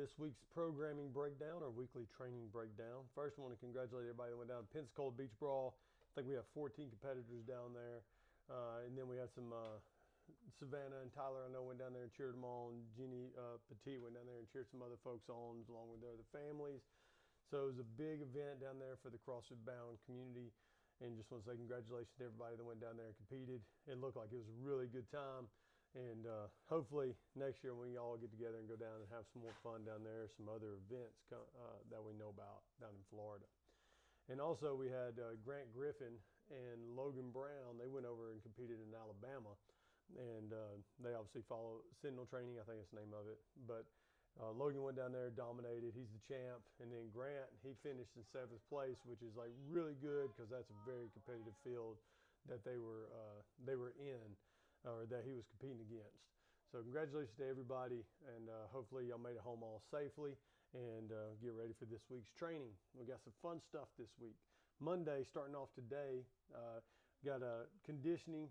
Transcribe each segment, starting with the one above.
this week's programming breakdown, or weekly training breakdown. First, I want to congratulate everybody that went down to Pensacola Beach Brawl. I think we have 14 competitors down there. And then we had some Savannah and Tyler, I know, went down there and cheered them on. And Jeannie Petit went down there and cheered some other folks on, along with their other families. So it was a big event down there for the CrossFit Bound community. And just want to say congratulations to everybody that went down there and competed. It looked like it was a really good time. And hopefully next year we all get together and go down and have some more fun down there, some other events that we know about down in Florida. And also we had Grant Griffin and Logan Brown. They went over and competed in Alabama. And they obviously follow Sentinel Training, I think that's the name of it. But Logan went down there, dominated. He's the champ. And then Grant, he finished in 7th place, which is like really good because that's a very competitive field that they were in, or that he was competing against. So congratulations to everybody, and hopefully y'all made it home all safely, and get ready for this week's training. We got some fun stuff this week. Monday, starting off today, got a conditioning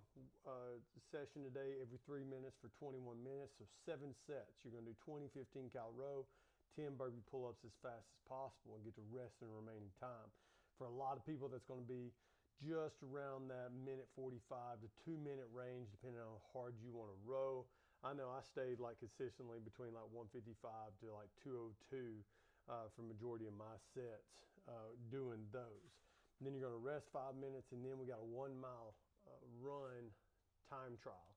session today every 3 minutes for 21 minutes, so 7 sets. You're going to do 20 15-cal row, 10 burpee pull-ups as fast as possible, and get to rest in the remaining time. For a lot of people, that's going to be just around that minute 45 to 2 minute range, depending on how hard you want to row. I know I stayed like consistently between like 155 to like 202 for majority of my sets doing those. And then you're going to rest 5 minutes, and then we got a 1 mile run time trial.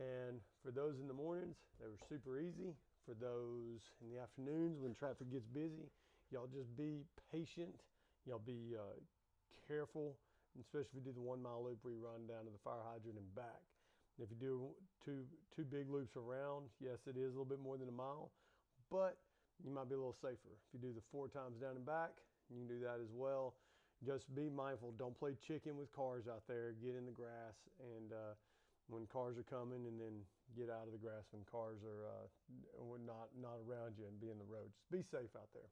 And for those in the mornings, they were super easy. For those in the afternoons when traffic gets busy, y'all just be patient. Y'all be careful, especially if you do the 1 mile loop where you run down to the fire hydrant and back. And if you do two big loops around, yes, it is a little bit more than a mile, but you might be a little safer. If you do the 4 times down and back, you can do that as well. Just be mindful. Don't play chicken with cars out there. Get in the grass, and when cars are coming, and then get out of the grass when cars are not around you, and be in the road. Just be safe out there.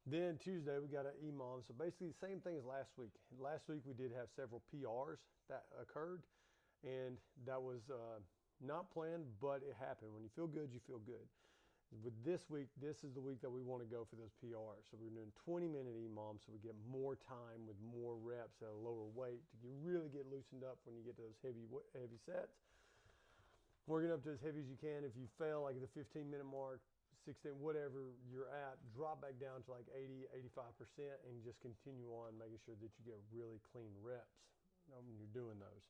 Then Tuesday we got an EMOM. So basically the same thing as last week. Last week we did have several PRs that occurred, and that was not planned, but it happened. When you feel good, you feel good. With this week, this is the week that we want to go for those PRs. So we're doing 20-minute EMOM, so we get more time with more reps at a lower weight to really get loosened up when you get to those heavy sets. Working up to as heavy as you can. If you fail like the 15-minute mark, 16, whatever you're at, drop back down to like 80, 85%, and just continue on, making sure that you get really clean reps when you're doing those.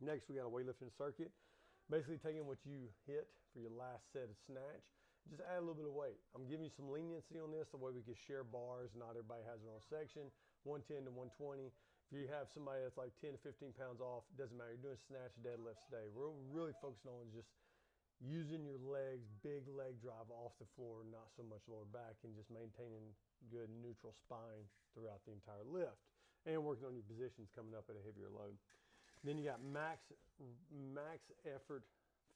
Next, we got a weightlifting circuit. Basically taking what you hit for your last set of snatch, just add a little bit of weight. I'm giving you some leniency on this, the way we can share bars. Not everybody has their own section, 110 to 120. If you have somebody that's like 10 to 15 pounds off, it doesn't matter. You're doing snatch deadlifts today. We're really focusing on just using your legs, big leg drive off the floor, not so much lower back, and just maintaining good neutral spine throughout the entire lift, and working on your positions coming up at a heavier load. Then you got max effort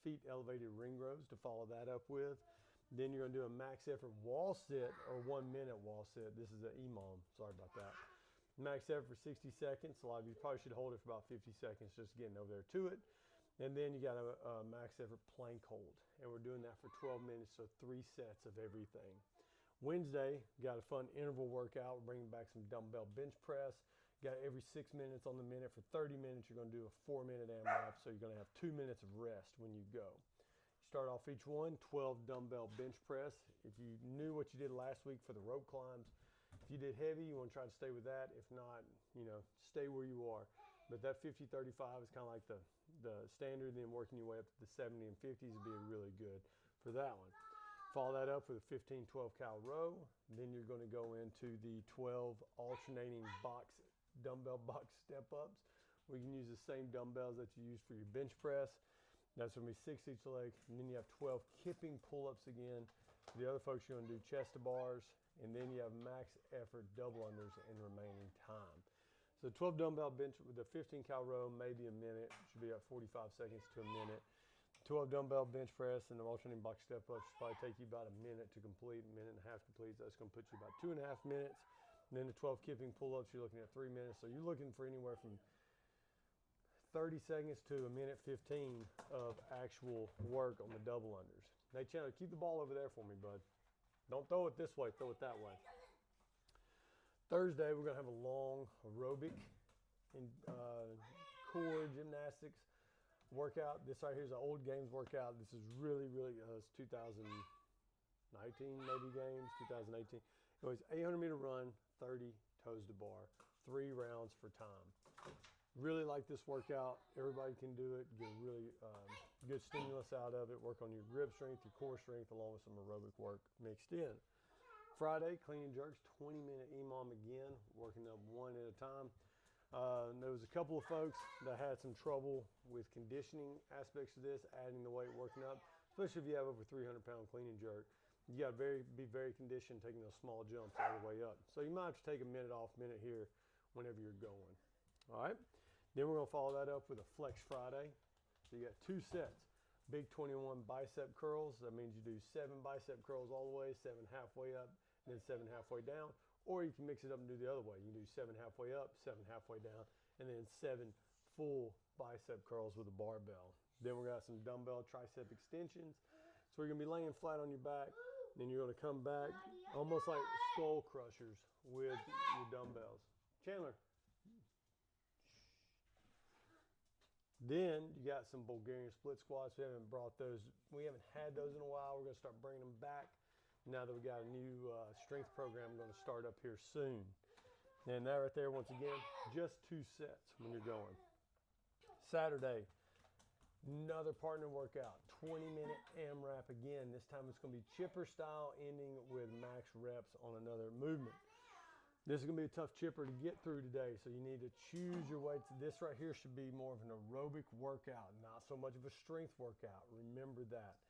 feet elevated ring rows to follow that up with. Then you're going to do a max effort wall sit, or 1 minute wall sit. This is an EMOM, sorry about that. Max effort for 60 seconds. A lot of you probably should hold it for about 50 seconds, just getting over there to it. And then you got a max effort plank hold, and we're doing that for 12 minutes, so 3 sets of everything. Wednesday, got a fun interval workout. We're bringing back some dumbbell bench press. Got every 6 minutes on the minute. For 30 minutes, you're going to do a 4-minute AMRAP, so you're going to have 2 minutes of rest when you go. You start off each one, 12 dumbbell bench press. If you knew what you did last week for the rope climbs, if you did heavy, you want to try to stay with that. If not, stay where you are. But that 50-35 is kind of like the standard, then working your way up to the 70 and 50s would be really good for that one. Follow that up with a 15 12-cal row. Then you're going to go into the 12 alternating dumbbell box step-ups. We can use the same dumbbells that you use for your bench press. That's going to be 6 each leg. And then you have 12 kipping pull-ups again. The other folks, you're going to do chest to bars. And then you have max effort double unders in remaining time. So 12 dumbbell bench with a 15-cal row, maybe a minute. Should be about 45 seconds to a minute. 12 dumbbell bench press and the alternating box step ups should probably take you about a minute to complete, a minute and a half to complete. So that's going to put you about 2.5 minutes. And then the 12 kipping pull-ups, you're looking at 3 minutes. So you're looking for anywhere from 30 seconds to a minute 15 of actual work on the double unders. Hey, Chandler, keep the ball over there for me, bud. Don't throw it this way, throw it that way. Thursday, we're going to have a long aerobic and core gymnastics workout. This right here is an old games workout. This is really, it's 2019 maybe games, 2018. It was 800-meter run, 30 toes to bar, 3 rounds for time. Really like this workout. Everybody can do it. Get a really good stimulus out of it. Work on your grip strength, your core strength, along with some aerobic work mixed in. Friday, clean and jerks, 20-minute EMOM again, working up one at a time. There was a couple of folks that had some trouble with conditioning aspects of this, adding the weight, working up, especially if you have over 300-pound clean and jerk. You got to be very conditioned, taking those small jumps all the way up. So you might have to take a minute off, minute here, whenever you're going. All right. Then we're going to follow that up with a Flex Friday. So you got 2 sets. Big 21 bicep curls. That means you do 7 bicep curls all the way, 7 halfway up, and then 7 halfway down. Or you can mix it up and do the other way. You can do 7 halfway up, 7 halfway down, and then 7 full bicep curls with a barbell. Then we got some dumbbell tricep extensions. So you're going to be laying flat on your back. Then you're going to come back almost like skull crushers with your dumbbells. Chandler. Then you got some Bulgarian split squats. We haven't had those in a while. We're going to start bringing them back now that we got a new strength program going to start up here soon. And that right there, once again, just 2 sets when you're going. Saturday, another partner workout, 20-minute AMRAP again. This time it's going to be chipper style, ending with max reps on another movement. This is going to be a tough chipper to get through today, so you need to choose your weights. This right here should be more of an aerobic workout, not so much of a strength workout. Remember that.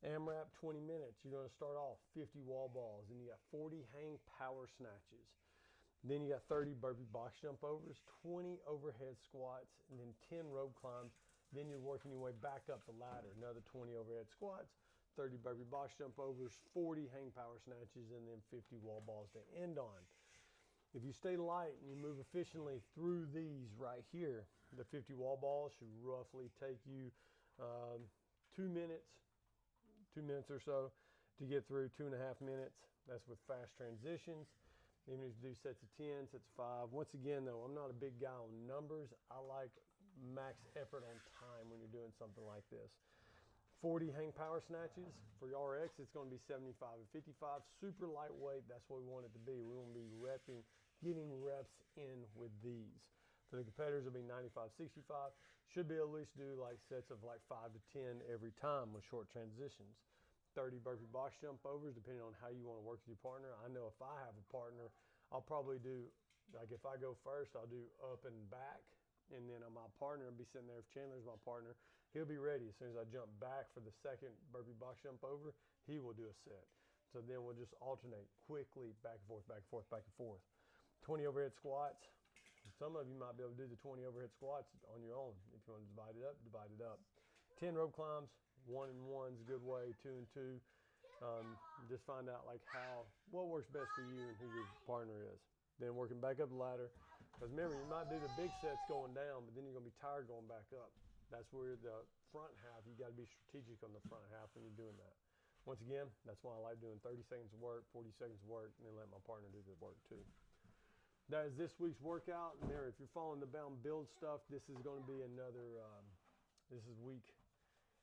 AMRAP 20 minutes. You're going to start off 50 wall balls, and you got 40 hang power snatches. Then you got 30 burpee box jump overs, 20 overhead squats, and then 10 rope climbs. Then you're working your way back up the ladder. Another 20 overhead squats, 30 burpee box jump overs, 40 hang power snatches, and then 50 wall balls to end on. If you stay light and you move efficiently through these right here, the 50 wall balls should roughly take you 2 minutes or so to get through, 2.5 minutes. That's with fast transitions. Even if you do sets of 10, sets of 5. Once again, though, I'm not a big guy on numbers. I like max effort on time when you're doing something like this. 40 hang power snatches. For your RX, it's going to be 75 and 55. Super lightweight. That's what we want it to be. We want to be getting reps in with these. For the competitors, it'll be 95, 65. Should be at least do like sets of like 5 to 10 every time with short transitions. 30 burpee box jump overs, depending on how you want to work with your partner. I know if I have a partner, I'll probably do, like if I go first, I'll do up and back. And then my partner will be sitting there. If Chandler's my partner, he'll be ready. As soon as I jump back for the second burpee box jump over, he will do a set. So then we'll just alternate quickly back and forth, back and forth, back and forth. 20 overhead squats. Some of you might be able to do the 20 overhead squats on your own. If you want to divide it up, divide it up. 10 rope climbs. 1 and 1 is a good way. 2 and 2. Just find out like what works best for you and who your partner is. Then working back up the ladder. Because remember, you might do the big sets going down, but then you're going to be tired going back up. That's where the front half, you got to be strategic on the front half when you're doing that. Once again, that's why I like doing 30 seconds of work, 40 seconds of work, and then let my partner do the work too. That is this week's workout. And there, if you're following the Bound Build stuff, this is going to be another, this is week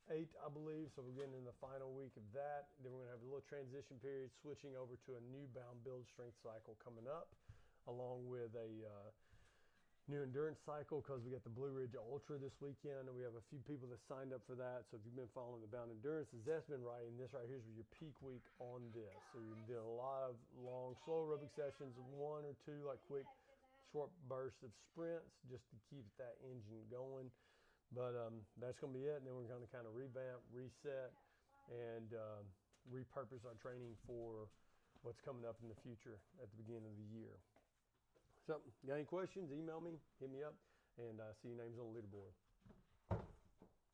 8, I believe. So we're getting in the final week of that. Then we're going to have a little transition period, switching over to a new Bound Build strength cycle coming up, along with a new endurance cycle, because we got the Blue Ridge Ultra this weekend, and we have a few people that signed up for that. So if you've been following the Bound Endurance, as that's been writing, this right here is your peak week on this. So you did a lot of long, slow aerobic sessions, 1 or 2 like quick, short bursts of sprints, just to keep that engine going. But that's going to be it. And then we're going to kind of revamp, reset, and repurpose our training for what's coming up in the future at the beginning of the year. So, got any questions? Email me, hit me up, and see your names on the leaderboard.